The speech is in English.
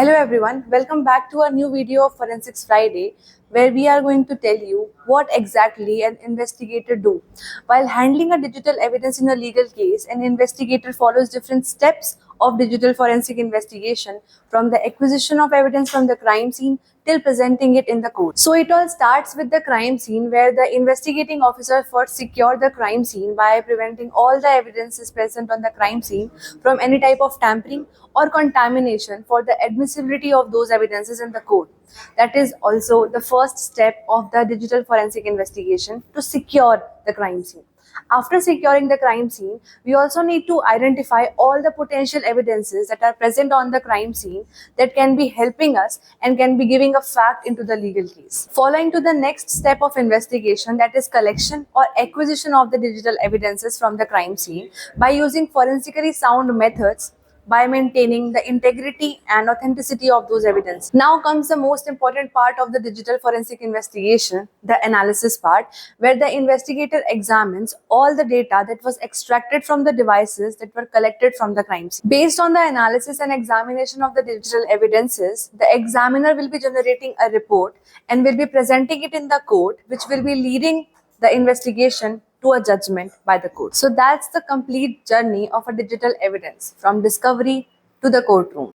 Hello everyone, welcome back to a new video of Forensics Friday, where we are going to tell you what exactly an investigator do. While handling a digital evidence in a legal case, an investigator follows different steps of digital forensic investigation, from the acquisition of evidence from the crime scene till presenting it in the court. So it all starts with the crime scene, where the investigating officer first secure the crime scene by preventing all the evidences present on the crime scene from any type of tampering or contamination for the admissibility of those evidences in the court. That is also the first step of the digital forensic investigation, to secure the crime scene. After securing the crime scene, we also need to identify all the potential evidences that are present on the crime scene that can be helping us and can be giving a fact into the legal case. Following to the next step of investigation, that is collection or acquisition of the digital evidences from the crime scene by using forensically sound methods, by maintaining the integrity and authenticity of those evidence. Now comes the most important part of the digital forensic investigation, the analysis part, where the investigator examines all the data that was extracted from the devices that were collected from the crime scene. Based on the analysis and examination of the digital evidences, the examiner will be generating a report and will be presenting it in the court, which will be leading the investigation to a judgment by the court. So that's the complete journey of a digital evidence, from discovery to the courtroom.